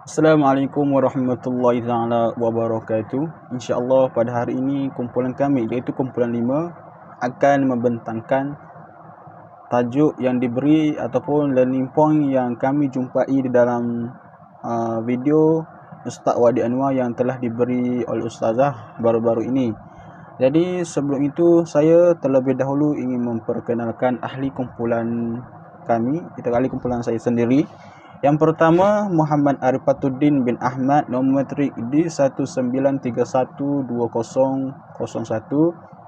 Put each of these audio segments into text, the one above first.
Assalamualaikum warahmatullahi taala wabarakatuh. InsyaAllah pada hari ini kumpulan kami iaitu kumpulan 5 akan membentangkan tajuk yang diberi ataupun learning point yang kami jumpai di dalam video Ustaz Wadi Anwar yang telah diberi oleh Ustazah baru-baru ini. Jadi sebelum itu saya terlebih dahulu ingin memperkenalkan ahli kumpulan kami, ahli kumpulan saya sendiri. Yang pertama, Muhammad Arifatuddin bin Ahmad, nombor matrik D19312001.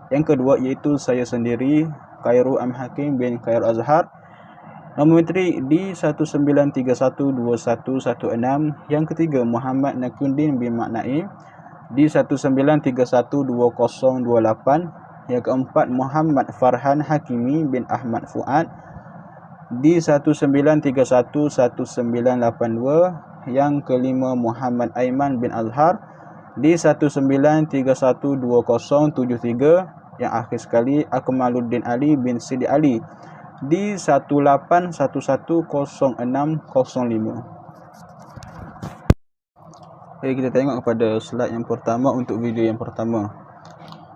Yang kedua iaitu saya sendiri, Khairul Am Hakim bin Khairul Azhar, nombor matrik D19312116. Yang ketiga, Muhammad Nakuddin bin Mak Naim, D19312028. Yang keempat, Muhammad Farhan Hakimi bin Ahmad Fuad, D19311982. Yang kelima, Muhammad Aiman bin Azhar, D19312073. Yang akhir sekali, Akmaluddin Ali bin Sidi Ali, D18110605. Jadi kita tengok kepada slide yang pertama untuk video yang pertama.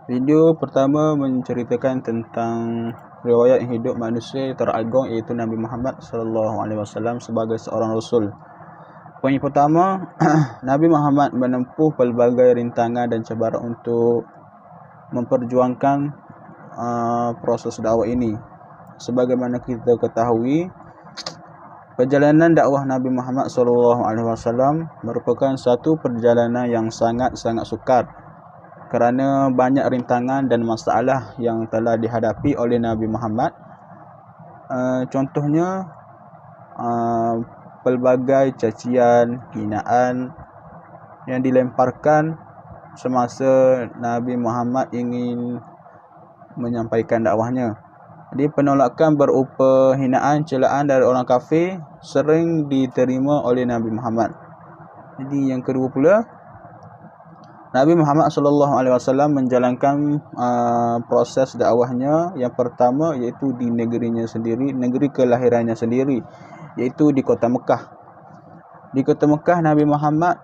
Video pertama menceritakan tentang riwayat hidup manusia teragung iaitu Nabi Muhammad SAW sebagai seorang Rasul. Poin pertama, Nabi Muhammad menempuh pelbagai rintangan dan cabaran untuk memperjuangkan proses dakwah ini. Sebagaimana kita ketahui, perjalanan dakwah Nabi Muhammad SAW merupakan satu perjalanan yang sangat-sangat sukar kerana banyak rintangan dan masalah yang telah dihadapi oleh Nabi Muhammad. Contohnya pelbagai cacian, hinaan yang dilemparkan semasa Nabi Muhammad ingin menyampaikan dakwahnya. Jadi penolakan berupa hinaan, celaan dari orang kafir sering diterima oleh Nabi Muhammad. Jadi yang kedua pula, Nabi Muhammad SAW menjalankan proses dakwahnya yang pertama iaitu di negerinya sendiri, negeri kelahirannya sendiri, iaitu di kota Mekah. Di kota Mekah, Nabi Muhammad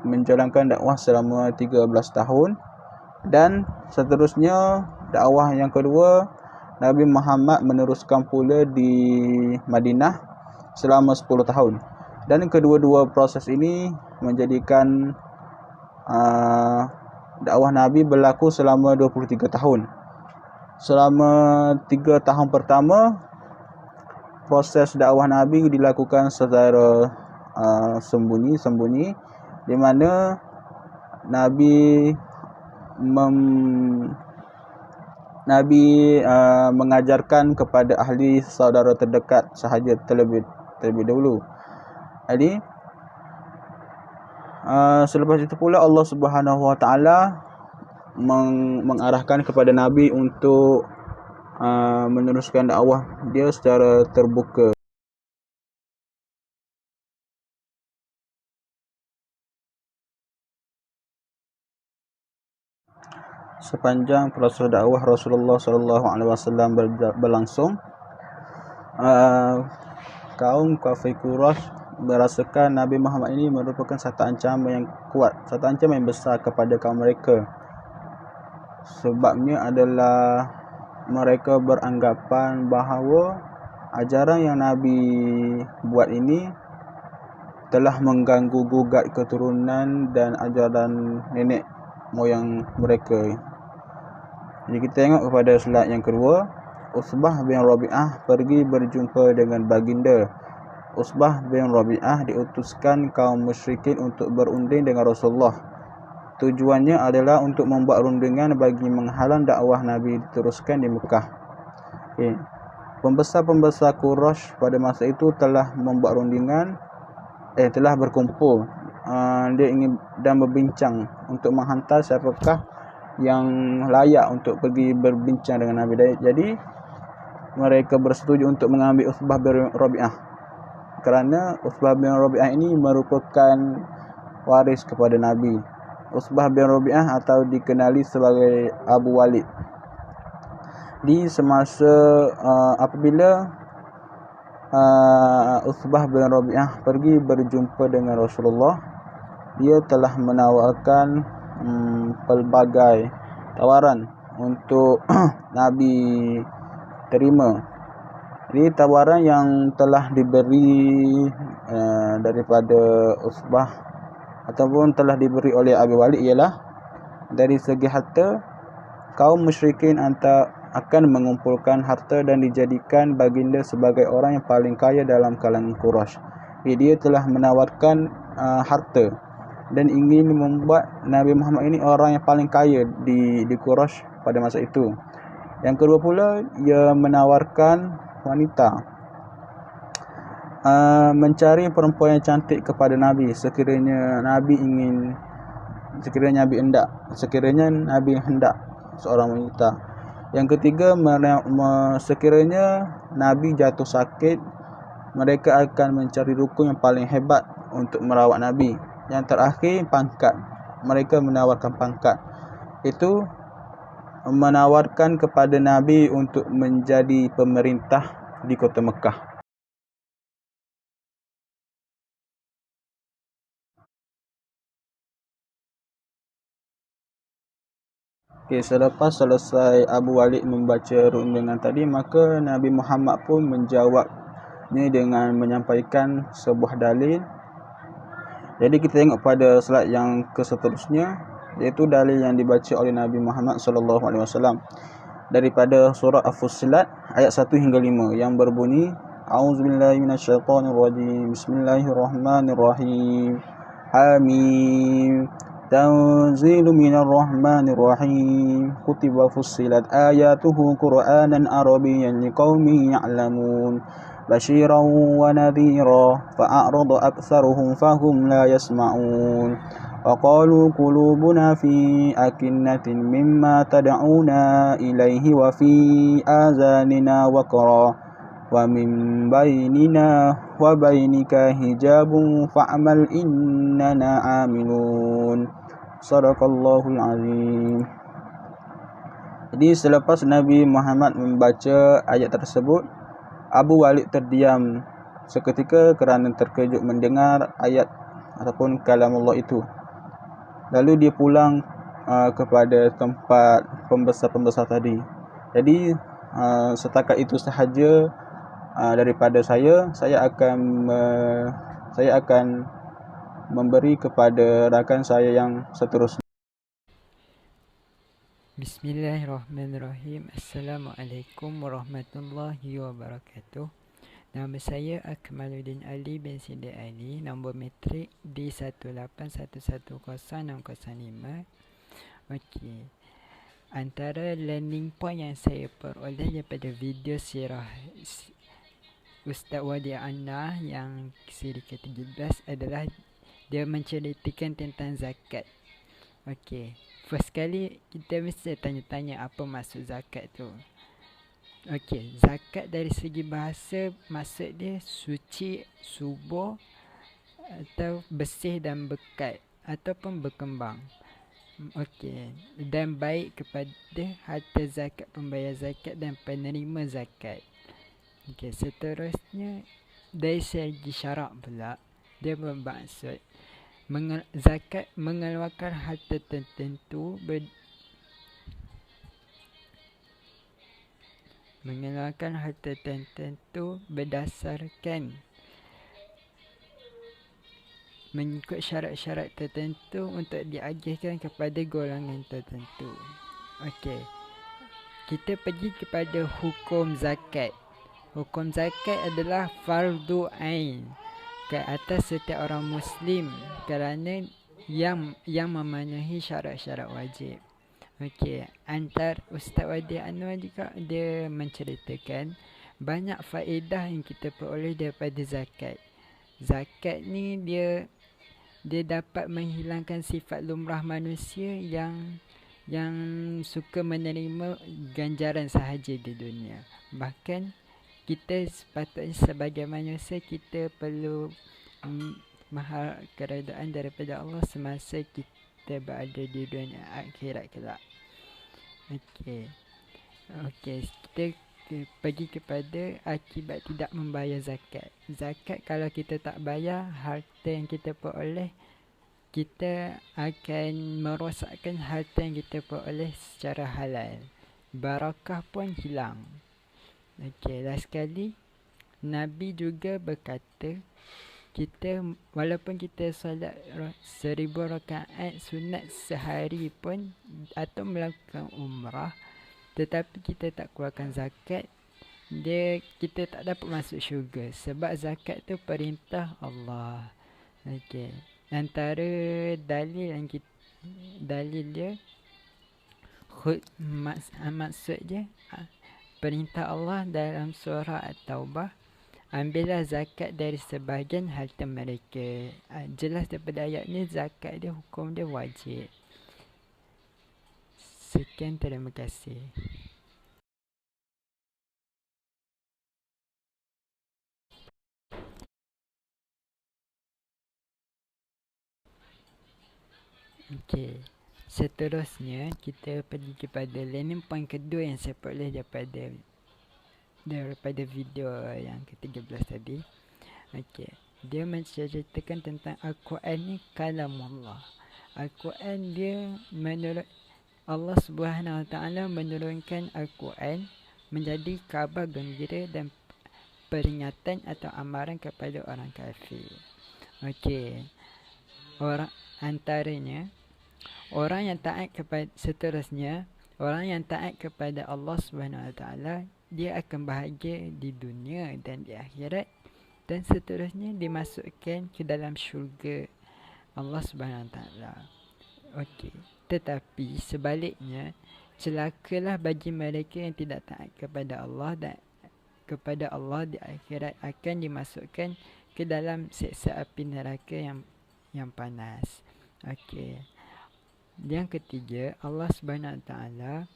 menjalankan dakwah selama 13 tahun. Dan seterusnya, dakwah yang kedua, Nabi Muhammad meneruskan pula di Madinah selama 10 tahun. Dan kedua-dua proses ini menjadikan dakwah Nabi berlaku selama 23 tahun. Selama 3 tahun pertama, proses dakwah Nabi dilakukan secara sembunyi-sembunyi, di mana Nabi mengajarkan kepada ahli saudara terdekat sahaja terlebih dahulu. Jadi selepas itu pula Allah Subhanahu Wa Taala mengarahkan kepada Nabi untuk meneruskan dakwah dia secara terbuka. Sepanjang proses dakwah Rasulullah SAW berlangsung, kaum kafir Quraisy merasakan Nabi Muhammad ini merupakan satu ancaman yang kuat, satu ancaman yang besar kepada kaum mereka. Sebabnya adalah mereka beranggapan bahawa ajaran yang Nabi buat ini telah mengganggu gugat keturunan dan ajaran nenek moyang mereka. Jadi kita tengok kepada slide yang kedua. Utsbah bin Rabi'ah pergi berjumpa dengan baginda. Utsbah bin Rabi'ah diutuskan kaum musyrikin untuk berunding dengan Rasulullah. Tujuannya adalah untuk membuat rundingan bagi menghalang dakwah Nabi diteruskan di Mekah. Pembesar-pembesar Quraisy pada masa itu telah membuat rundingan, telah berkumpul. Dia ingin dan berbincang untuk menghantar siapakah yang layak untuk pergi berbincang dengan Nabi. Jadi mereka bersetuju untuk mengambil Utsbah bin Rabi'ah, kerana Utsbah bin Rabi'ah ini merupakan waris kepada Nabi. Utsbah bin Rabi'ah atau dikenali sebagai Abu Walid. Di semasa apabila Utsbah bin Rabi'ah pergi berjumpa dengan Rasulullah, dia telah menawarkan pelbagai tawaran untuk Nabi terima. Jadi tawaran yang telah diberi daripada Utsbah ataupun telah diberi oleh Abi Walid ialah dari segi harta, kaum musyrikin akan mengumpulkan harta dan dijadikan baginda sebagai orang yang paling kaya dalam kalangan Quraisy. Dia telah menawarkan harta dan ingin membuat Nabi Muhammad ini orang yang paling kaya di Quraisy pada masa itu. Yang kedua pula, ia menawarkan wanita, mencari perempuan yang cantik kepada Nabi sekiranya Nabi hendak seorang wanita. Yang ketiga, sekiranya Nabi jatuh sakit, mereka akan mencari dukun yang paling hebat untuk merawat Nabi. Yang terakhir, pangkat. Mereka menawarkan pangkat. Itu menawarkan kepada Nabi untuk menjadi pemerintah di kota Mekah. Selepas selesai Abu Walid membaca rundingan tadi, maka Nabi Muhammad pun menjawabnya dengan menyampaikan sebuah dalil. Jadi kita tengok pada slide yang seterusnya, iaitu dalil yang dibaca oleh Nabi Muhammad SAW daripada surah Al-Fussilat ayat 1 hingga 5 yang berbunyi, A'udzubillahi minasyaitonirrajim. Bismillahirrahmanirrahim. Hamim. Tanzilu minarrahmanirrahim. Kutiba fussilat ayatuhu Qur'anan Arabiyyan liqaumin ya'lamun. بشيرا ونذيرا فأعرض أكثرهم فهم لا يسمعون وقالوا قلوبنا في أكنة مما تدعونا إليه وفي آذاننا وقرا ومن بيننا وبينك حجاب فاعمل إننا عاملون صدق الله العظيم. Jadi selepas Nabi Muhammad membaca ayat tersebut, Abu Walid terdiam seketika kerana terkejut mendengar ayat ataupun kalamullah itu. Lalu dia pulang kepada tempat pembesar-pembesar tadi. Jadi setakat itu sahaja daripada saya akan memberi kepada rakan saya yang seterusnya. Bismillahirrahmanirrahim. Assalamualaikum warahmatullahi wabarakatuh. Nama saya Akmaluddin Ali bin Sidi Ali. Nombor metrik D1811065. Okey. Antara learning point yang saya peroleh daripada video sirah Ustaz Wadi Anna yang siri ke-17 adalah dia menceritakan tentang zakat. Okey, first kali kita mesti tanya-tanya apa maksud zakat tu. Okey, zakat dari segi bahasa maksud dia suci, subur atau bersih dan berkat ataupun berkembang. Okey, dan baik kepada harta zakat, pembayar zakat dan penerima zakat. Okey, seterusnya dari segi syarak pula, dia bermaksud zakat mengeluarkan harta tertentu berdasarkan mengikut syarat-syarat tertentu untuk diagihkan kepada golongan tertentu. Okey, kita pergi kepada hukum zakat. Hukum zakat adalah fardu ain ke atas setiap orang Muslim kerana yang memenuhi syarat-syarat wajib. Okey, antar Ustaz Wadi Anwar juga dia menceritakan banyak faedah yang kita peroleh daripada zakat. Zakat ni dia dapat menghilangkan sifat lumrah manusia yang suka menerima ganjaran sahaja di dunia. Bahkan kita sepatutnya sebagai manusia kita perlu mahal keredaan daripada Allah semasa kita berada di dunia akhirat kelak. Okey, kita pergi kepada akibat tidak membayar zakat. Zakat kalau kita tak bayar, harta yang kita peroleh, kita akan merosakkan harta yang kita peroleh secara halal. Barakah pun hilang. Okey, last sekali, Nabi juga berkata, walaupun kita solat 1000 rakaat sunat sehari pun atau melakukan umrah, tetapi kita tak keluarkan zakat, kita tak dapat masuk syurga, sebab zakat tu perintah Allah. Okey, antara dalil dia maksud dia perintah Allah dalam surah At-Taubah, ambillah zakat dari sebahagian harta mereka. Jelas daripada ayat ni, zakat dia, hukum dia wajib. Sekian, terima kasih. Okey, seterusnya kita pergi kepada learning point kedua yang saya peroleh daripada video yang ke-13 tadi. Okey, dia menceritakan tentang Al-Quran ni kalamullah. Al-Quran dia menurut Allah Subhanahu Wa Taala menurunkan Al-Quran menjadi khabar gembira dan peringatan atau amaran kepada orang kafir. Okey, antaranya orang yang taat kepada Allah Subhanahu Wa Taala, dia akan bahagia di dunia dan di akhirat, dan seterusnya dimasukkan ke dalam syurga Allah Subhanahu Wa Taala. Okey, tetapi sebaliknya, celakalah bagi mereka yang tidak taat kepada Allah dan kepada Allah di akhirat, akan dimasukkan ke dalam siksa api neraka yang panas. Okey, yang ketiga, Allah Subhanahu Wa Taala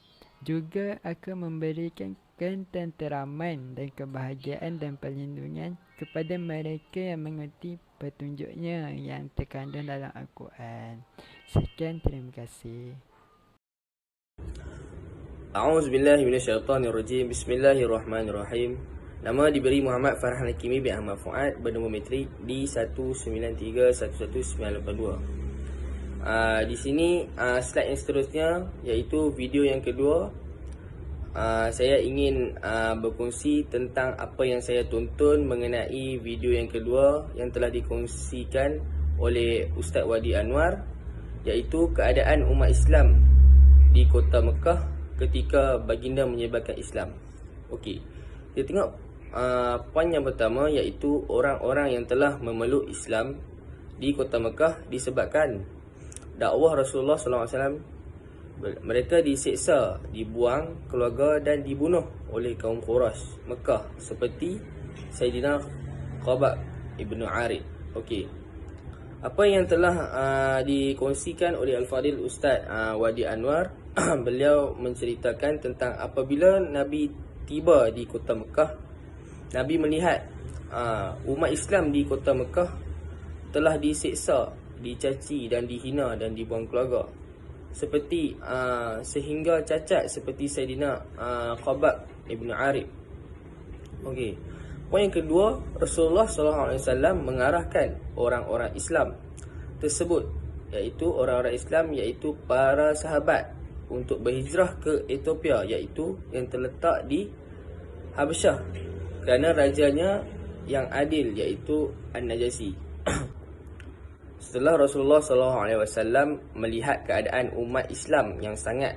juga akan memberikan ketenteraman dan kebahagiaan dan perlindungan kepada mereka yang mengikuti petunjuknya yang terkandung dalam Al-Quran. Sekian, terima kasih. A'udzubillahi minasyaitonirrajim. Bismillahirrahmanirrahim. Nama diberi Muhammad Farhan Hakimi bin Ahmad Fuad, bernombor metrik D1931192. Di sini slide yang seterusnya, iaitu video yang kedua. Saya ingin berkongsi tentang apa yang saya tonton mengenai video yang kedua yang telah dikongsikan oleh Ustaz Wadi Anwar, iaitu keadaan umat Islam di kota Mekah ketika baginda menyebarkan Islam. Okey, kita tengok poin yang pertama, iaitu orang-orang yang telah memeluk Islam di kota Mekah disebabkan dakwah Rasulullah SAW. Mereka diseksa, dibuang keluarga dan dibunuh oleh kaum Quraisy Mekah, seperti Sayyidina Khabab Ibn Arif. Okey, apa yang telah dikongsikan oleh Al-Fadil Ustaz Wadi Anwar, beliau menceritakan tentang apabila Nabi tiba di kota Mekah, Nabi melihat umat Islam di kota Mekah telah diseksa, dicaci dan dihina dan dibuang keluarga, seperti sehingga cacat seperti Sayyidina Khabab Ibn Arif. Okey, poin yang kedua, Rasulullah SAW mengarahkan orang-orang Islam tersebut, iaitu orang-orang Islam, iaitu para sahabat, untuk berhijrah ke Ethiopia, iaitu yang terletak di Habasyah, kerana rajanya yang adil, iaitu An-Najasi. Setelah Rasulullah SAW melihat keadaan umat Islam yang sangat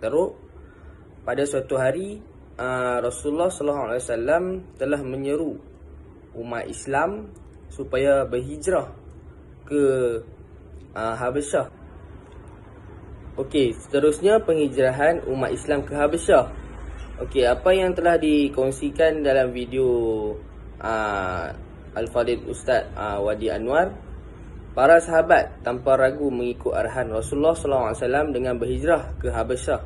teruk, pada suatu hari Rasulullah SAW telah menyeru umat Islam supaya berhijrah ke Habasyah. Okey, seterusnya penghijrahan umat Islam ke Habasyah. Okey, apa yang telah dikongsikan dalam video Al-Fadil Ustaz Wadi Anwar, para sahabat tanpa ragu mengikut arahan Rasulullah SAW dengan berhijrah ke Habasyah,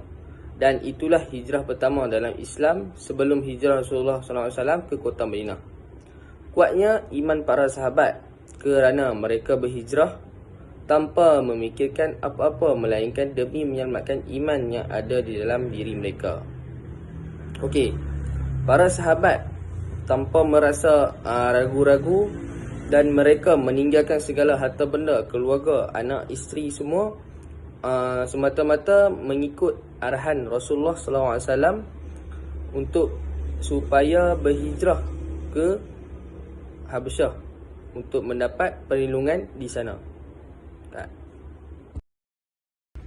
dan itulah hijrah pertama dalam Islam sebelum hijrah Rasulullah SAW ke kota Madinah. Kuatnya iman para sahabat kerana mereka berhijrah tanpa memikirkan apa-apa melainkan demi menyelamatkan iman yang ada di dalam diri mereka. Okey, para sahabat tanpa merasa ragu-ragu dan mereka meninggalkan segala harta benda, keluarga, anak, isteri semua, semata-mata mengikut arahan Rasulullah SAW untuk supaya berhijrah ke Habasyah untuk mendapat perlindungan di sana.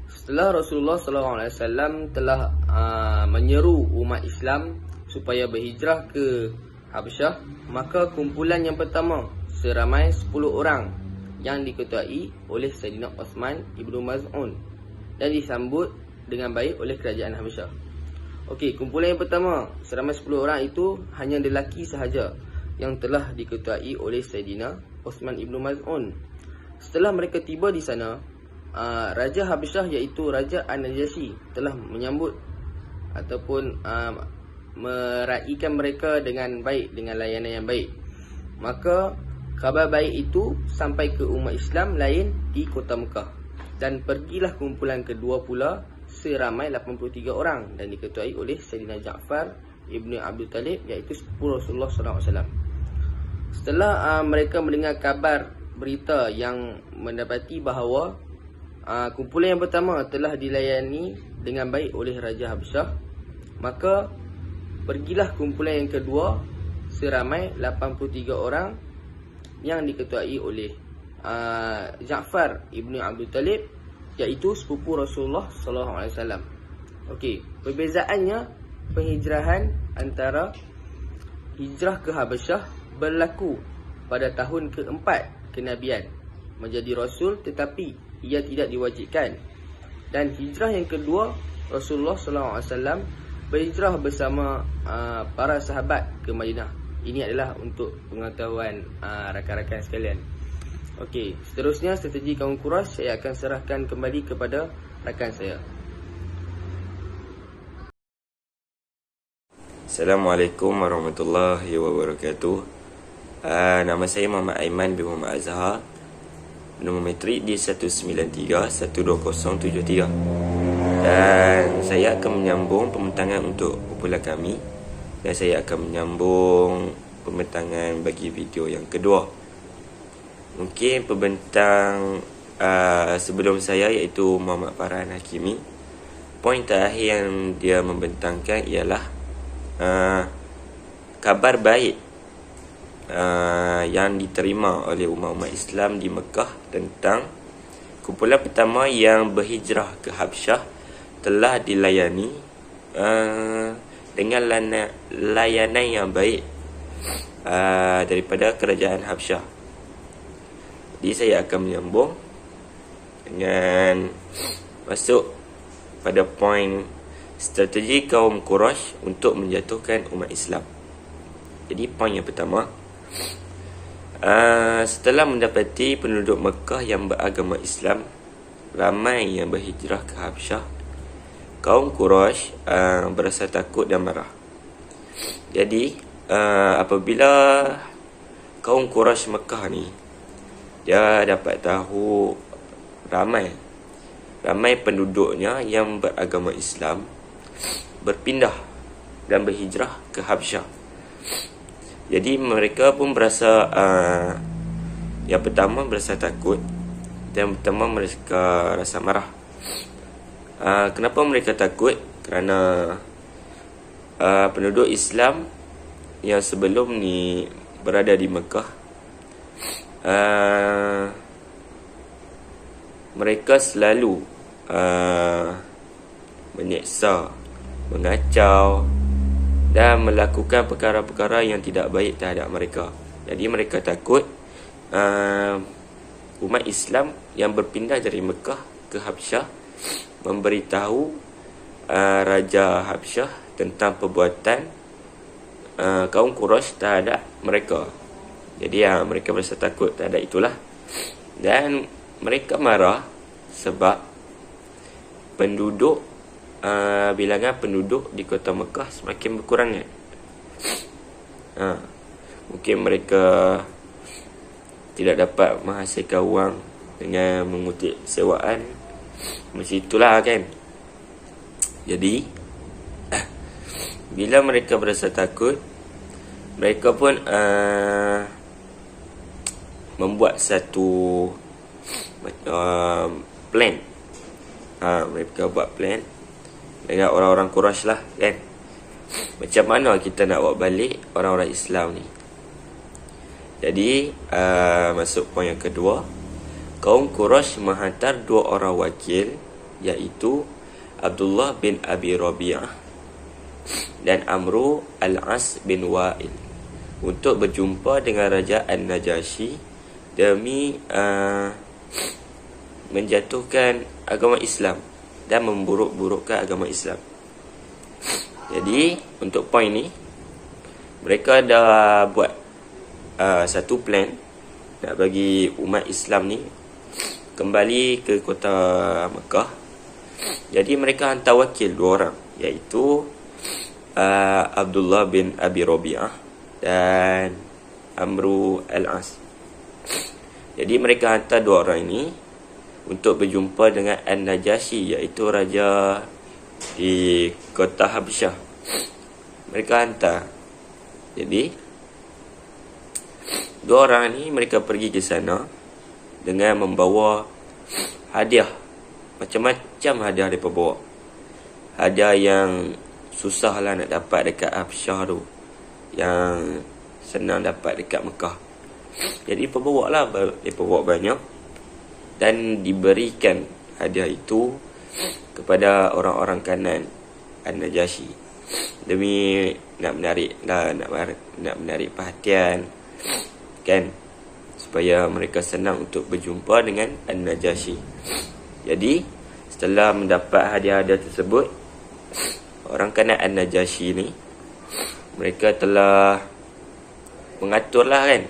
Setelah Rasulullah SAW telah menyeru umat Islam supaya berhijrah ke Habasyah, maka kumpulan yang pertama seramai 10 orang yang diketuai oleh Sayyidina Uthman ibnu Maz'un dan disambut dengan baik oleh kerajaan Habasyah. Okey, kumpulan yang pertama seramai 10 orang itu hanya lelaki sahaja yang telah diketuai oleh Sayyidina Uthman ibnu Maz'un. Setelah mereka tiba di sana, Raja Habasyah iaitu Raja An-Najasyi telah menyambut ataupun meraihkan mereka dengan baik, dengan layanan yang baik. Maka kabar baik itu sampai ke umat Islam lain di kota Mekah, dan pergilah kumpulan kedua pula seramai 83 orang dan diketuai oleh Sayyidina Ja'far ibnu Abdul Talib iaitu sepupu Rasulullah SAW. Setelah mereka mendengar kabar berita yang mendapati bahawa kumpulan yang pertama telah dilayani dengan baik oleh Raja Habasyah, maka pergilah kumpulan yang kedua seramai 83 orang yang diketuai oleh Ja'far ibnu Abdul Talib iaitu sepupu Rasulullah SAW. Okey, perbezaannya penghijrahan antara hijrah ke Habasyah berlaku pada tahun keempat kenabian menjadi Rasul, tetapi ia tidak diwajibkan. Dan hijrah yang kedua, Rasulullah SAW berhijrah bersama para sahabat ke Madinah. Ini adalah untuk pengetahuan rakan-rakan sekalian. Okey, seterusnya strategi kaum Quraisy saya akan serahkan kembali kepada rakan saya. Assalamualaikum warahmatullahi wabarakatuh. Nama saya Muhammad Aiman bin Muhammad Azhar. Nombor metrik di 193-12073. Dan saya akan menyambung pembentangan untuk kumpulan kami, dan saya akan menyambung pembentangan bagi video yang kedua. Mungkin pembentang sebelum saya iaitu Muhammad Farhan Hakimi. Poin terakhir yang dia membentangkan ialah kabar baik yang diterima oleh umat-umat Islam di Mekah tentang kumpulan pertama yang berhijrah ke Habasyah telah dilayani dengan layanan yang baik daripada kerajaan Habasyah. Jadi saya akan menyambung dengan masuk pada poin strategi kaum Quraisy untuk menjatuhkan umat Islam. Jadi poin yang pertama, setelah mendapati penduduk Mekah yang beragama Islam ramai yang berhijrah ke Habasyah, kaum Quraisy berasa takut dan marah. Jadi apabila kaum Quraisy Mekah ni dia dapat tahu ramai penduduknya yang beragama Islam berpindah dan berhijrah ke Habasyah, jadi mereka pun berasa yang pertama berasa takut, dan pertama mereka rasa marah. Kenapa mereka takut? Kerana penduduk Islam yang sebelum ni berada di Mekah, mereka selalu menyeksa, mengacau dan melakukan perkara-perkara yang tidak baik terhadap mereka. Jadi mereka takut umat Islam yang berpindah dari Mekah ke Habasyah memberitahu Raja Habasyah tentang perbuatan kaum Quraisy terhadap mereka. Jadi mereka berasa takut terhadap itulah. Dan mereka marah sebab bilangan penduduk di kota Mekah semakin berkurangan. Mungkin mereka tidak dapat menghasilkan wang dengan mengutip sewaan. Macam itulah kan. Jadi bila mereka berasa takut, mereka pun membuat satu plan. Mereka buat plan dengan orang-orang Quraisy lah kan. Macam mana kita nak bawa balik orang-orang Islam ni. Jadi masuk poin yang kedua. Kaum Quraisy menghantar 2 orang wakil, iaitu Abdullah bin Abi Rabi'ah dan Amru al-As bin Wa'il, untuk berjumpa dengan Raja An-Najasyi demi menjatuhkan agama Islam dan memburuk-burukkan agama Islam. Jadi untuk poin ni, mereka dah buat satu plan nak bagi umat Islam ni kembali ke kota Mekah. Jadi mereka hantar wakil 2 orang, iaitu Abdullah bin Abi Rabi'ah dan Amru al-As. Jadi mereka hantar 2 orang ini untuk berjumpa dengan An-Najasyi, iaitu raja di kota Habsyah. Mereka hantar. Jadi 2 orang ni mereka pergi ke sana dengan membawa hadiah. Macam-macam hadiah mereka bawa. Hadiah yang susah lah nak dapat dekat Habsyah tu, yang senang dapat dekat Mekah. Jadi mereka bawa lah, mereka bawa banyak, dan diberikan hadiah itu kepada orang-orang kanan An-Najasyi demi nak menarik perhatian kan, supaya mereka senang untuk berjumpa dengan An-Najasyi. Jadi setelah mendapat hadiah-hadiah tersebut, orang kanan An-Najasyi ni mereka telah mengaturlah kan,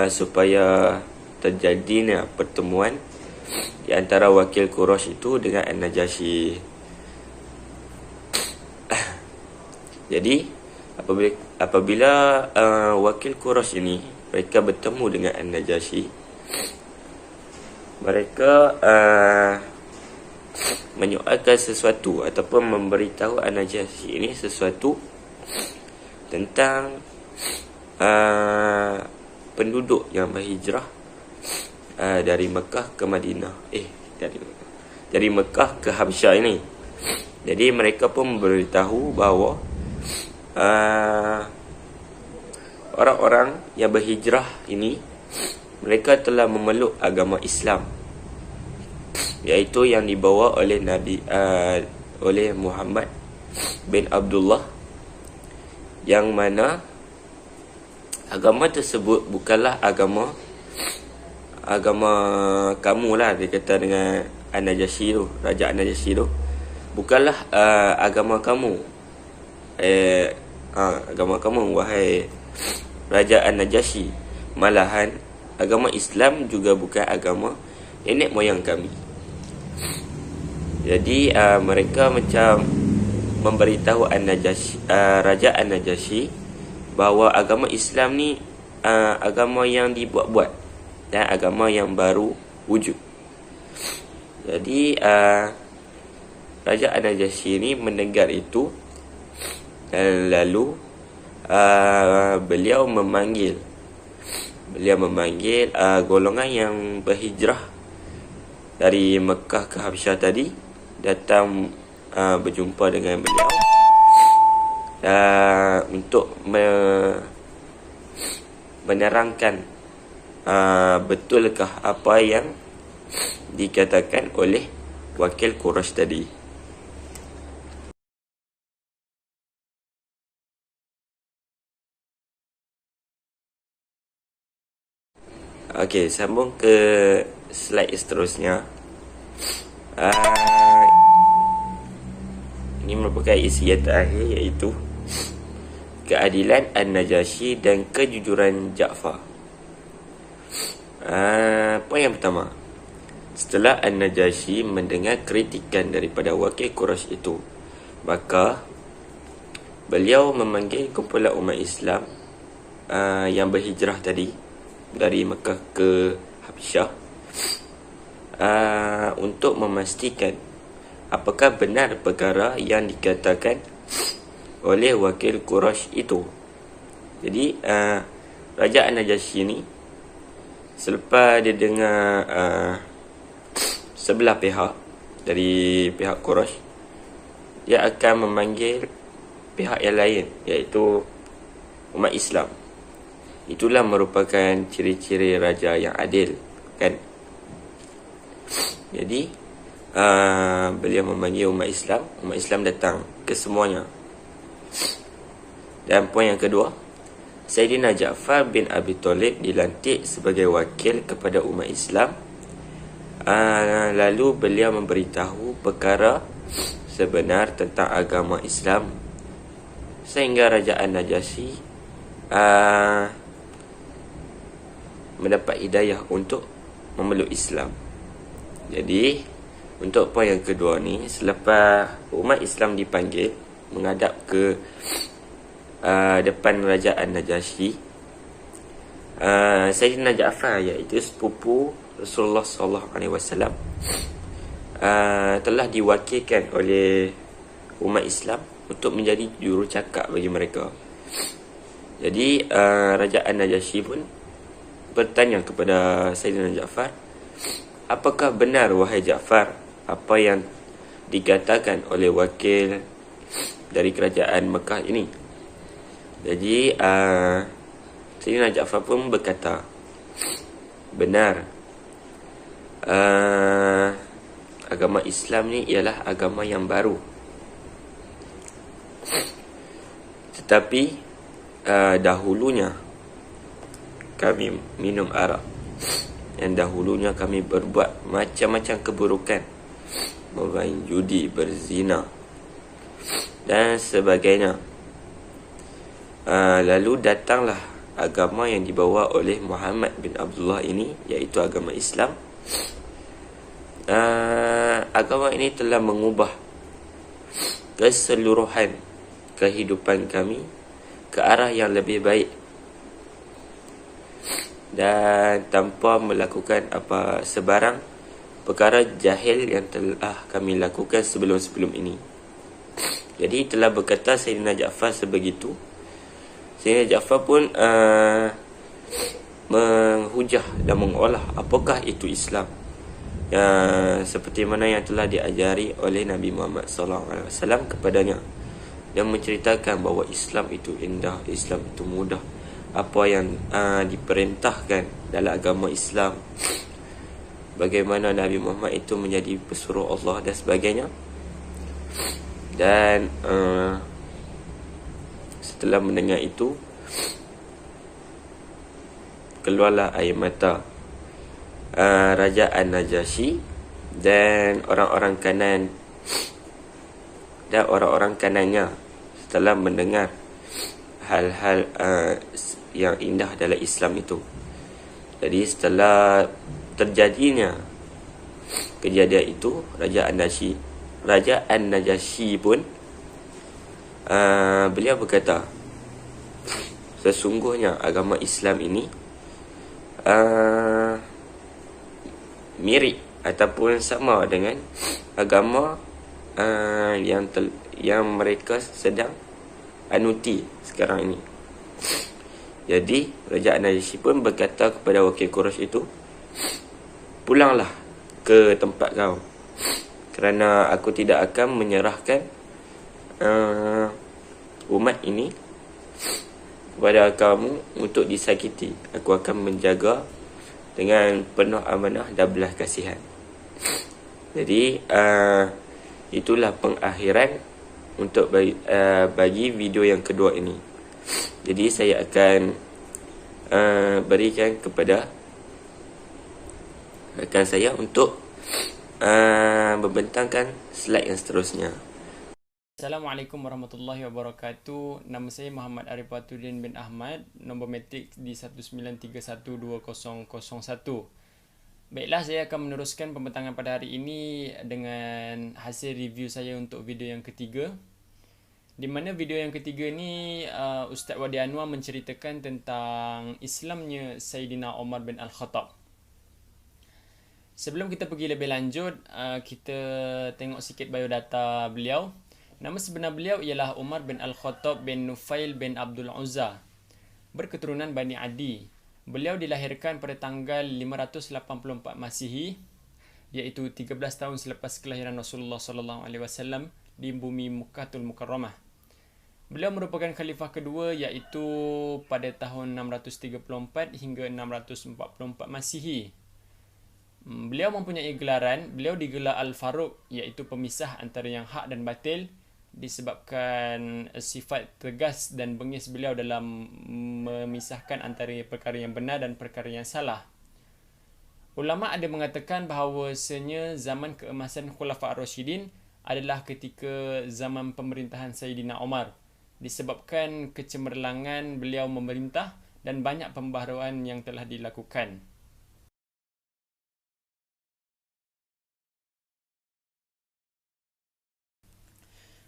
supaya terjadinya pertemuan di antara wakil Quraisy itu dengan An-Najasyi. Jadi apabila wakil Quraisy ini mereka bertemu dengan An-Najasyi, mereka menyoalkan sesuatu ataupun memberitahu An-Najasyi ini sesuatu tentang penduduk yang berhijrah dari Mekah ke Madinah. Dari Mekah ke Habsyah ini. Jadi mereka pun memberitahu bahawa orang-orang yang berhijrah ini mereka telah memeluk agama Islam, iaitu yang dibawa oleh oleh Muhammad bin Abdullah, yang mana agama tersebut bukanlah agama kamu lah, dia kata dengan An-Najasyi tu, Raja An-Najasyi tu, bukanlah agama kamu, agama kamu wahai Raja An-Najasyi, malahan agama Islam juga bukan agama nenek moyang kami. Jadi mereka macam memberitahu Raja An-Najasyi bahawa agama Islam ni agama yang dibuat-buat dan agama yang baru wujud. Jadi Raja An-Najasyi ni mendengar itu, dan lalu beliau memanggil golongan yang berhijrah dari Mekah ke Habsyah tadi datang berjumpa dengan beliau untuk menerangkan betulkah apa yang dikatakan oleh wakil Quraisy tadi. Okey, sambung ke slide seterusnya. Ini merupakan isi yang terakhir, iaitu keadilan An-Najasyi dan kejujuran Ja'far. Poin yang pertama, setelah An-Najasyi mendengar kritikan daripada wakil Quraisy itu, maka beliau memanggil kumpulan umat Islam yang berhijrah tadi dari Mekah ke Habsyah untuk memastikan apakah benar perkara yang dikatakan oleh wakil Quraisy itu. Jadi Raja An-Najasyi ni selepas dia dengar sebelah pihak dari pihak Quraisy, dia akan memanggil pihak yang lain, iaitu umat Islam. Itulah merupakan ciri-ciri raja yang adil, kan? Jadi beliau memanggil umat Islam datang ke semuanya. Dan poin yang kedua, Sayyidina Ja'far bin Abi Thalib dilantik sebagai wakil kepada umat Islam. Lalu beliau memberitahu perkara sebenar tentang agama Islam, sehingga Raja An-Najasyi mendapat hidayah untuk memeluk Islam. Jadi untuk poin yang kedua ni, selepas umat Islam dipanggil menghadap ke depan Raja An-Najasyi, Sayyidina Ja'far, iaitu sepupu Rasulullah SAW, telah diwakilkan oleh umat Islam untuk menjadi jurucakap bagi mereka. Jadi Raja An-Najasyi pun bertanya kepada Sayyidina Ja'far, apakah benar wahai Ja'far apa yang dikatakan oleh wakil dari kerajaan Mekah ini? Jadi Sayyidina Ja'far pun berkata, benar, agama Islam ni ialah agama yang baru, tetapi dahulunya kami minum arak, dan dahulunya kami berbuat macam-macam keburukan, bermain judi, berzina dan sebagainya. Lalu datanglah agama yang dibawa oleh Muhammad bin Abdullah ini, iaitu agama Islam. Agama ini telah mengubah keseluruhan kehidupan kami ke arah yang lebih baik, dan tanpa melakukan apa sebarang perkara jahil yang telah kami lakukan sebelum-sebelum ini. Jadi telah berkata Sayyidina Ja'far sebegitu. Sayyidina Ja'far pun menghujah dan mengolah apakah itu Islam, seperti mana yang telah diajari oleh Nabi Muhammad SAW kepadanya, dan menceritakan bahawa Islam itu indah, Islam itu mudah, apa yang diperintahkan dalam agama Islam, bagaimana Nabi Muhammad itu menjadi pesuruh Allah dan sebagainya. Dan setelah mendengar itu, keluarlah air mata Raja An-Najasyi dan orang-orang kanan dan orang-orang kanannya setelah mendengar hal-hal yang indah dalam Islam itu. Jadi setelah terjadinya kejadian itu, Raja An-Najasyi pun beliau berkata, sesungguhnya agama Islam ini mirip ataupun sama dengan agama yang mereka sedang anuti sekarang ini. Jadi Raja An-Najasyi pun berkata kepada wakil Quraisy itu, pulanglah ke tempat kau, kerana aku tidak akan menyerahkan umat ini kepada kamu untuk disakiti. Aku akan menjaga dengan penuh amanah dan belas kasihan. Jadi itulah pengakhiran untuk bagi video yang kedua ini. Jadi saya akan berikan kepada rekan saya untuk membentangkan slide yang seterusnya. Assalamualaikum warahmatullahi wabarakatuh. Nama saya Muhammad Arif Watuddin bin Ahmad. Nombor metrik di 19312001. Baiklah, saya akan meneruskan pembentangan pada hari ini dengan hasil review saya untuk video yang ketiga. Di mana video yang ketiga ni Ustaz Wadi Anwar menceritakan tentang Islamnya Sayyidina Umar bin Al-Khattab. Sebelum kita pergi lebih lanjut, kita tengok sikit biodata beliau. Nama sebenar beliau ialah Umar bin Al-Khattab bin Nufail bin Abdul Uzza, berketurunan Bani Adi. Beliau dilahirkan pada tanggal 584 Masihi, iaitu 13 tahun selepas kelahiran Rasulullah SAW di bumi Mekkatul Mukarramah. Beliau merupakan khalifah kedua, iaitu pada tahun 634 hingga 644 Masihi. Beliau mempunyai gelaran, beliau digelar Al-Faruq, iaitu pemisah antara yang hak dan batil, disebabkan sifat tegas dan bengis beliau dalam memisahkan antara perkara yang benar dan perkara yang salah. Ulama ada mengatakan bahawasanya zaman keemasan Khulafa' Ar-Rasyidin adalah ketika zaman pemerintahan Sayyidina Umar, disebabkan kecemerlangan beliau memerintah dan banyak pembaharuan yang telah dilakukan.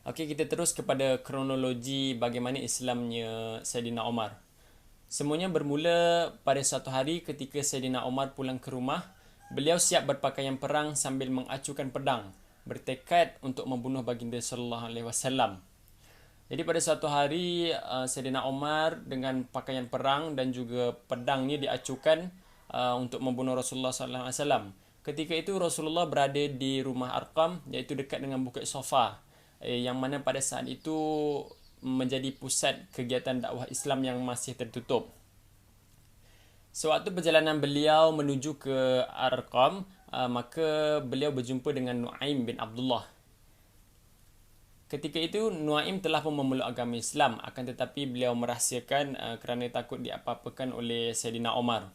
Okey, kita terus kepada kronologi bagaimana Islamnya Sayyidina Umar. Semuanya bermula pada suatu hari ketika Sayyidina Umar pulang ke rumah. Beliau siap berpakaian perang sambil mengacukan pedang, bertekad untuk membunuh baginda sallallahu alaihi wasallam. Jadi pada suatu hari Sayyidina Umar dengan pakaian perang dan juga pedangnya diacukan untuk membunuh Rasulullah sallallahu alaihi wasallam. Ketika itu Rasulullah berada di rumah Arqam, iaitu dekat dengan Bukit Safa, yang mana pada saat itu menjadi pusat kegiatan dakwah Islam yang masih tertutup. Sewaktu perjalanan beliau menuju ke Arqam, maka beliau berjumpa dengan Nuaim bin Abdullah. Ketika itu Nuaim telah pun memeluk agama Islam, akan tetapi beliau merahsiakan kerana takut diapa-apakan oleh Sayyidina Umar.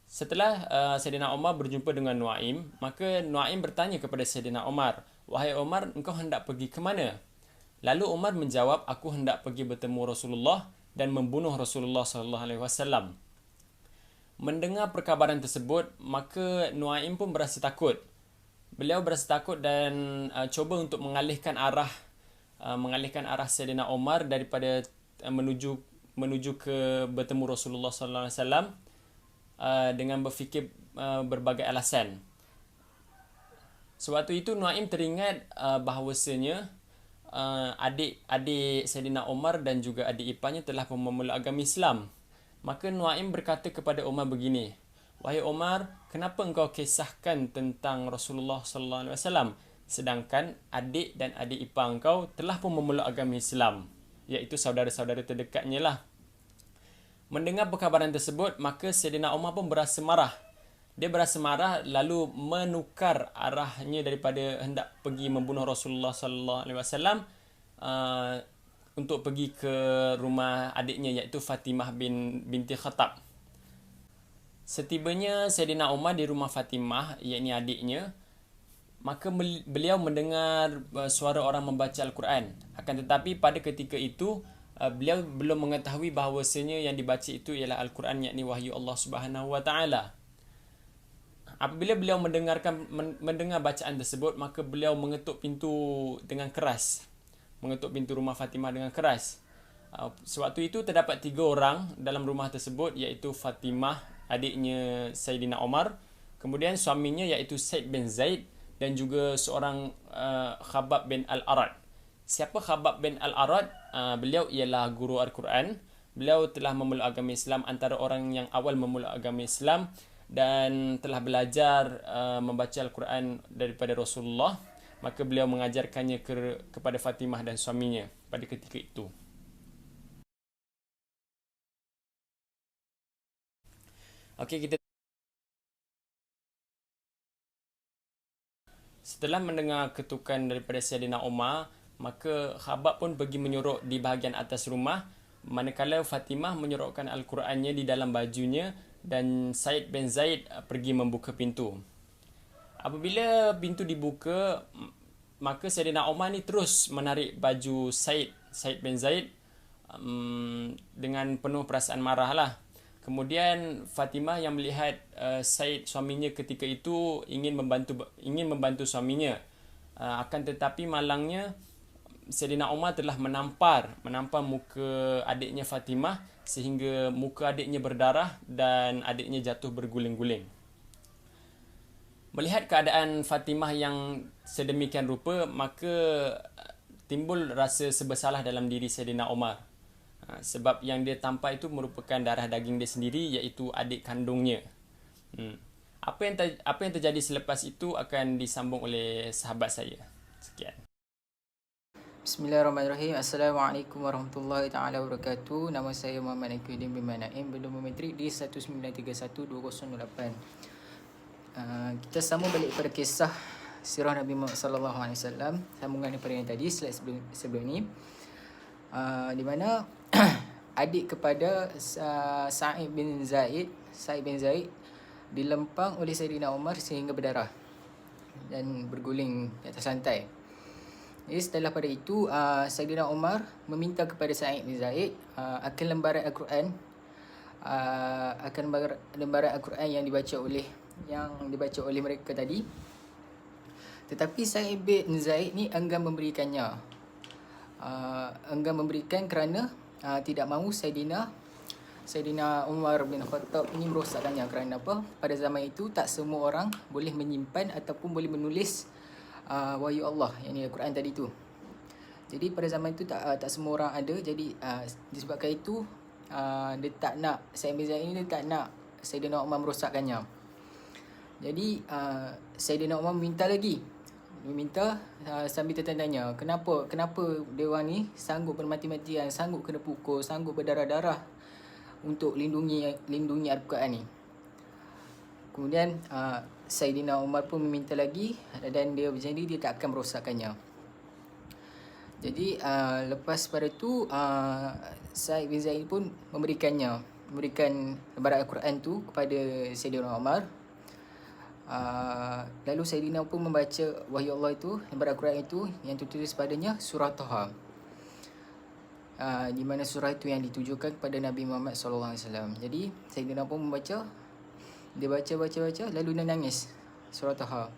Setelah Sayyidina Umar berjumpa dengan Nuaim, maka Nuaim bertanya kepada Sayyidina Umar, "Wahai Umar, engkau hendak pergi ke mana?" Lalu Umar menjawab, "Aku hendak pergi bertemu Rasulullah dan membunuh Rasulullah SAW." Mendengar perkabaran tersebut, maka Nuaim pun berasa takut. Beliau berasa takut dan cuba untuk mengalihkan arah Sayyidina Umar daripada menuju ke bertemu Rasulullah SAW dengan berfikir berbagai alasan. Sewaktu itu Nuaim teringat bahawasanya adik Sayyidina Umar dan juga adik iparnya telah memeluk agama Islam. Maka Nuaim berkata kepada Umar begini, "Wahai Umar, kenapa engkau kisahkan tentang Rasulullah SAW sedangkan adik dan adik ipar engkau telah pun memeluk agama Islam?" Iaitu saudara-saudara terdekatnya lah. Mendengar perkabaran tersebut, maka Sayyidina Umar pun berasa marah. Dia berasa marah lalu menukar arahnya daripada hendak pergi membunuh Rasulullah SAW untuk pergi ke rumah adiknya, iaitu Fatimah binti Khattab. Setibanya Sayyidina Umar di rumah Fatimah, iaitu adiknya, maka beliau mendengar suara orang membaca Al-Quran. Akan tetapi pada ketika itu beliau belum mengetahui bahawasanya yang dibaca itu ialah Al-Quran, yakni wahyu Allah Subhanahu Wa Taala. Apabila beliau mendengar bacaan tersebut, maka beliau mengetuk pintu dengan keras. Mengetuk pintu rumah Fatimah dengan keras. Sewaktu itu terdapat 3 orang dalam rumah tersebut, iaitu Fatimah, adiknya Sayyidina Umar, kemudian suaminya iaitu Said bin Zaid, dan juga seorang Khabbab bin Al-Arad. Siapa Khabbab bin Al-Arad? Beliau ialah guru Al-Quran. Beliau telah memeluk agama Islam, antara orang yang awal memeluk agama Islam, dan telah belajar membaca Al-Quran daripada Rasulullah. Maka beliau mengajarkannya kepada Fatimah dan suaminya pada ketika itu. Okey, setelah mendengar ketukan daripada Sayyidina Umar, maka Khabbab pun pergi menyuruk di bahagian atas rumah, manakala Fatimah menyurukkan Al-Qurannya di dalam bajunya dan Said bin Zaid pergi membuka pintu. Apabila pintu dibuka, maka Sayyidina Umar ni terus menarik baju Said bin Zaid dengan penuh perasaan marah lah. Kemudian Fatimah yang melihat Said suaminya ketika itu ingin membantu suaminya. Akan tetapi malangnya Sayyidina Umar telah menampar muka adiknya Fatimah sehingga muka adiknya berdarah dan adiknya jatuh berguling-guling. Melihat keadaan Fatimah yang sedemikian rupa, maka timbul rasa serba salah dalam diri Saidina Umar. Sebab yang dia tampak itu merupakan darah daging dia sendiri, iaitu adik kandungnya. Apa yang terjadi selepas itu akan disambung oleh sahabat saya. Sekian. Bismillahirrahmanirrahim. Assalamualaikum warahmatullahi taala wabarakatuh. Nama saya Muhammad Aqidin bin Manaim, bernombor metrik di 1931208. Kita sambung balik pada kisah sirah Nabi Muhammad sallallahu alaihi wasallam, sambungan daripada yang tadi, slide sebelum ni, di mana adik kepada Sa'id bin Zaid dilempang oleh Saidina Umar sehingga berdarah dan berguling di atas lantai. Jadi setelah pada itu, Saidina Umar meminta kepada Sa'id bin Zaid akan lembaran Al-Quran, yang dibaca oleh mereka tadi. Tetapi Sa'id bin Zaid ni enggan memberikannya. Enggan memberikan kerana tidak mahu Saidina Umar bin Khattab ini merosakkannya. Kerana apa? Pada zaman itu tak semua orang boleh menyimpan ataupun boleh menulis wahyu Allah, yang ni Al-Quran tadi tu. Jadi pada zaman itu tak semua orang ada. Jadi disebabkan itu dia tak nak, Sa'id bin Zaid ini dia tak nak Saidina Umar merosakkannya. Jadi Saidina Umar meminta sambil tertanya, kenapa dia orang ni sanggup bermati-matian, sanggup kena pukul, sanggup berdarah-darah untuk lindungi Al-Quran ni. Kemudian Saidina Umar pun meminta lagi, dan dia berjanji dia tak akan merosakkannya. Jadi lepas pada tu Sa'id bin Zaid pun memberikan lembaran Al-Quran tu kepada Saidina Umar. Lalu Saidina pun membaca wahyu Allah itu, lembaran Al-Quran itu, yang tertulis padanya surah Taha, di mana surah itu yang ditujukan kepada Nabi Muhammad SAW. Jadi Saidina pun membaca, dia baca lalu dia nangis surah Taha.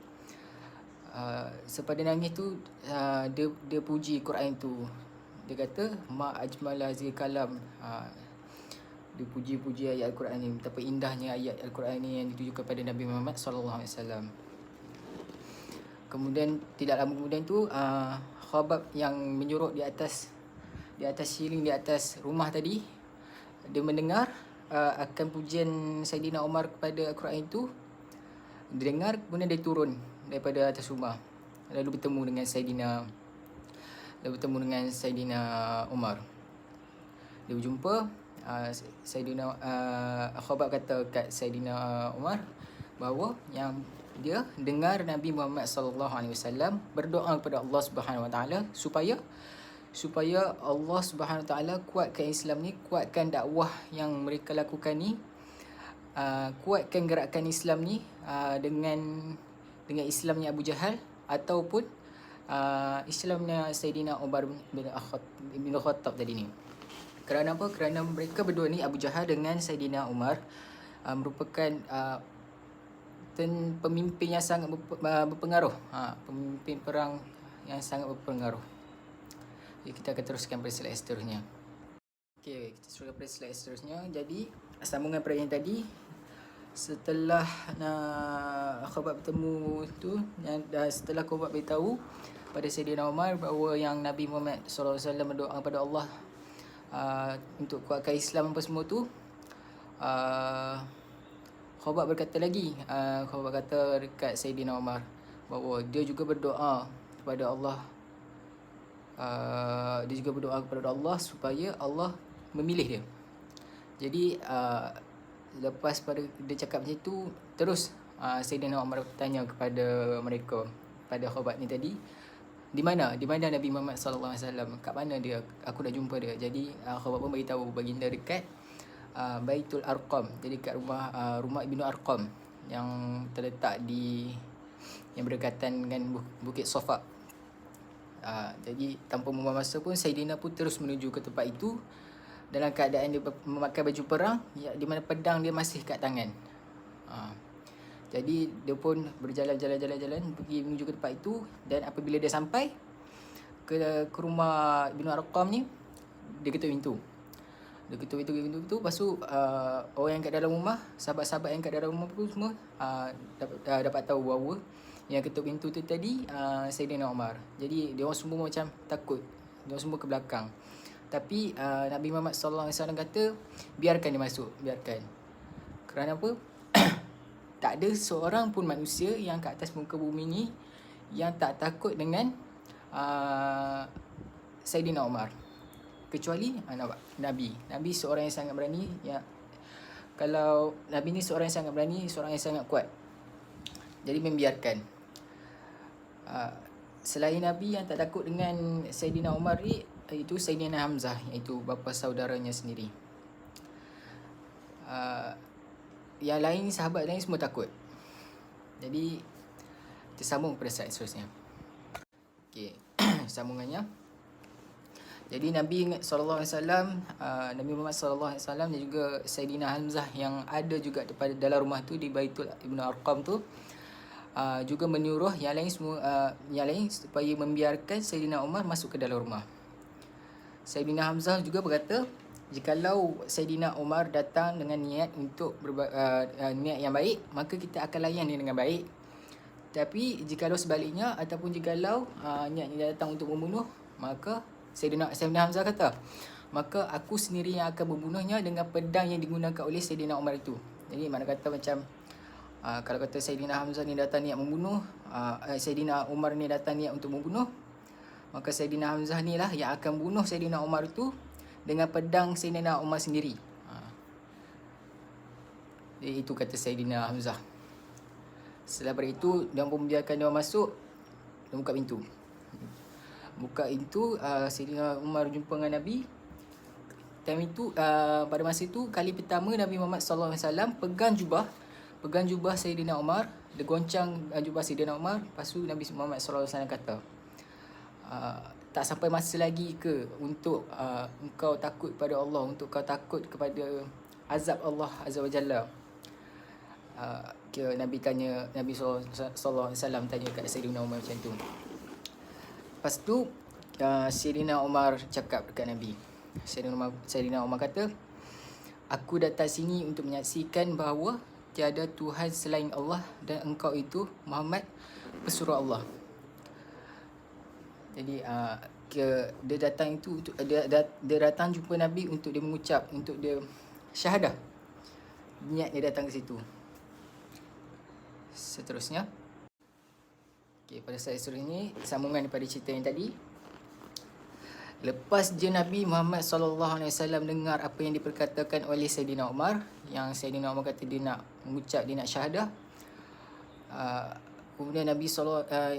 Sepada nangis tu dia puji Quran itu. Dia kata ma ajmala zil kalam. Dia puji ayat Al-Quran ni, betapa indahnya ayat Al-Quran ni yang ditujukan kepada Nabi Muhammad SAW. Kemudian tidak lama kemudian tu Khabab yang menyurut di atas siling di atas rumah tadi, dia mendengar akan pujian Saidina Umar kepada Al-Quran itu. Dia dengar, kemudian dia turun daripada atas rumah, lalu bertemu dengan Saidina Umar. Dia berjumpa. Saidina Khabab kata kat Saidina Umar bahawa yang dia dengar Nabi Muhammad SAW berdoa kepada Allah Subhanahu Wa Taala supaya Allah Subhanahu Wa Taala kuatkan Islam ni, kuatkan dakwah yang mereka lakukan ni, kuatkan gerakan Islam ni dengan Islamnya Abu Jahal ataupun Islamnya Saidina Umar bin Khattab tadi ni. Kerana apa? Kerana mereka berdua ni, Abu Jahal dengan Saidina Umar, merupakan pemimpin yang sangat berpengaruh, pemimpin perang yang sangat berpengaruh. Jadi kita akan teruskan pada slide seterusnya. Okey, kita teruskan pada slide seterusnya. Jadi sambungan pada yang tadi, setelah Khabab bertemu tu, dan setelah Khabab beritahu pada Saidina Umar bahawa yang Nabi Muhammad SAW berdoa kepada Allah untuk kuatkan Islam apa semua tu, Khabab berkata lagi, Khabab kata dekat Saidina Umar bahawa dia juga berdoa kepada Allah, supaya Allah memilih dia. Jadi lepas pada dia cakap macam tu, terus Saidina Umar bertanya kepada mereka, pada Khabab ni tadi, di mana Nabi Muhammad SAW, kat mana dia, aku dah jumpa dia. Jadi Khabab pun beritahu baginda dekat Baitul Arqam, jadi dekat rumah Ibnu Arqam yang terletak yang berdekatan dengan Bukit Safa. Jadi tanpa membuang masa pun Saidina pun terus menuju ke tempat itu dalam keadaan dia memakai baju perang, di mana pedang dia masih kat tangan. Jadi dia pun berjalan pergi menuju ke tempat itu, dan apabila dia sampai ke rumah Ibnu Arqam ni, dia ketuk pintu. Dia ketuk pintu. Lepas tu orang yang kat dalam rumah, sahabat-sahabat yang kat dalam rumah pun semua dapat tahu bahawa yang ketuk pintu tu tadi Saidina Umar. Jadi dia orang semua macam takut. Dia orang semua ke belakang. Tapi Nabi Muhammad SAW kata, biarkan dia masuk, biarkan. Kerana apa? Tak ada seorang pun manusia yang kat atas muka bumi ni yang tak takut dengan Saidina Umar. Kecuali Nabi seorang yang sangat berani. Kalau Nabi ni seorang yang sangat berani, seorang yang sangat kuat. Jadi membiarkan. Selain Nabi yang tak takut dengan Saidina Umar ni, itu Saidina Hamzah, iaitu bapa saudaranya sendiri. Yang lain, sahabat lain semua takut. Jadi kita sambung pada slide seterusnya. Okey, sambungannya. Jadi Nabi SAW, Nabi Muhammad SAW dan juga Saidina Hamzah yang ada juga dalam rumah tu di Baitul Ibn Arqam tu, juga menyuruh yang lain supaya membiarkan Saidina Umar masuk ke dalam rumah. Saidina Hamzah juga berkata, jikalau Saidina Umar datang dengan niat untuk niat yang baik, maka kita akan layan dia dengan baik. Tapi jikalau sebaliknya, ataupun jikalau niatnya datang untuk membunuh, maka Saidina Hamzah kata, maka aku sendiri yang akan membunuhnya dengan pedang yang digunakan oleh Saidina Umar itu. Jadi mana kata macam kalau kata Saidina Hamzah ni datang niat membunuh, Saidina Umar ni datang niat untuk membunuh, maka Saidina Hamzah ni lah yang akan bunuh Saidina Umar itu dengan pedang Saidina Umar sendiri. Jadi itu kata Saidina Hamzah. Setelah itu, dia pun membiarkan dia masuk. Dia buka pintu. Saidina Umar jumpa dengan Nabi. Time itu, pada masa itu, kali pertama Nabi Muhammad SAW pegang jubah Saidina Umar. Dia goncang jubah Saidina Umar. Lepas tu Nabi Muhammad SAW kata, tak sampai masa lagi ke untuk engkau takut pada Allah, untuk kau takut kepada azab Allah Azza wa Jalla? Nabi SAW tanya kat Saidina Umar macam tu. Lepas tu Saidina Umar cakap dekat Nabi. Saidina Umar kata, aku datang sini untuk menyaksikan bahawa tiada Tuhan selain Allah dan engkau itu Muhammad pesuruh Allah. Jadi dia datang itu untuk dia datang jumpa Nabi untuk dia mengucap, untuk dia syahadah. Niat dia datang ke situ. Seterusnya, pada slide seterusnya ni sambungan daripada cerita yang tadi. Lepas je Nabi Muhammad SAW dengar apa yang diperkatakan oleh Saidina Umar, yang Saidina Umar kata dia nak mengucap, dia nak syahadah. Kemudian Nabi SAW apa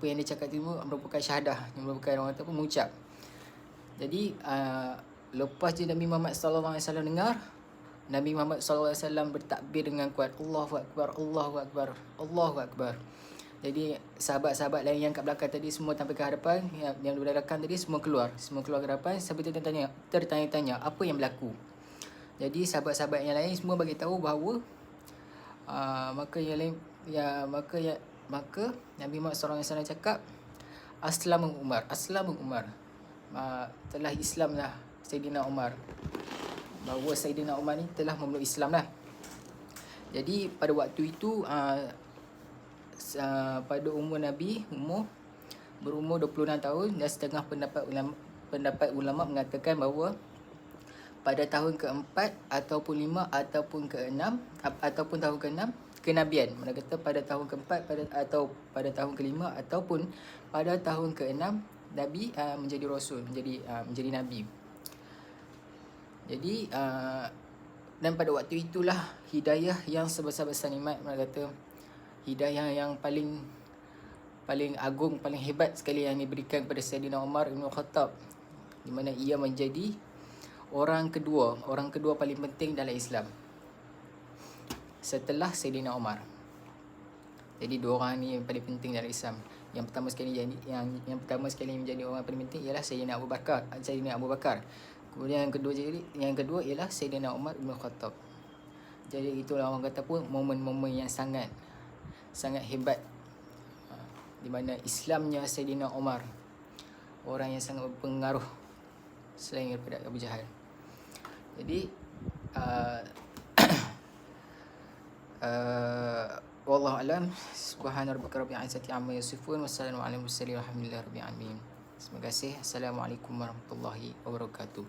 yang dia cakap itu merupakan syahadah, yang merupakan orang kata pun mengucap. Jadi lepas je Nabi Muhammad SAW dengar, Nabi Muhammad SAW bertakbir dengan kuat, Allahu Akbar, Allahu Akbar, Allahu Akbar. Jadi sahabat-sahabat lain yang kat belakang tadi semua sampai ke hadapan, yang di belakang tadi semua keluar ke hadapan sampai tertanya-tanya apa yang berlaku. Jadi sahabat-sahabat yang lain semua bagi tahu bahawa maka Nabi Muhammad SAW cakap, Aslamu Umar, telah Islamlah Saidina Umar. Bahawa Saidina Umar ni telah memeluk Islam lah. Jadi pada waktu itu pada umur Nabi berumur 26 tahun, dan setengah pendapat ulama mengatakan bahawa pada tahun keempat ataupun lima ataupun keenam ataupun tahun keenam kenabian. Mereka kata pada tahun keempat atau pada tahun kelima ataupun pada tahun keenam Nabi menjadi rasul, menjadi nabi. Jadi dan pada waktu itulah hidayah yang sebesar-besar nikmat, mereka kata hidayah yang paling agung, paling hebat sekali yang diberikan kepada Saidina Umar bin Khattab, di mana ia menjadi orang kedua paling penting dalam Islam setelah Saidina Umar. Jadi dua orang ni yang paling penting dalam Islam. Yang pertama sekali menjadi orang paling penting ialah Saidina Abu Bakar. Kemudian yang kedua ialah Saidina Umar bin Khattab. Jadi itulah orang kata pun momen-momen yang sangat hebat, di mana Islamnya Saidina Umar, orang yang sangat berpengaruh selain daripada Abu Jahal. Jadi wallahu alam. Subhana rabbika rabbil izzati amma yasifun, wassalamu ala mursalin walhamdulillahi rabbil alamin. Terima kasih. Assalamualaikum warahmatullahi wabarakatuh.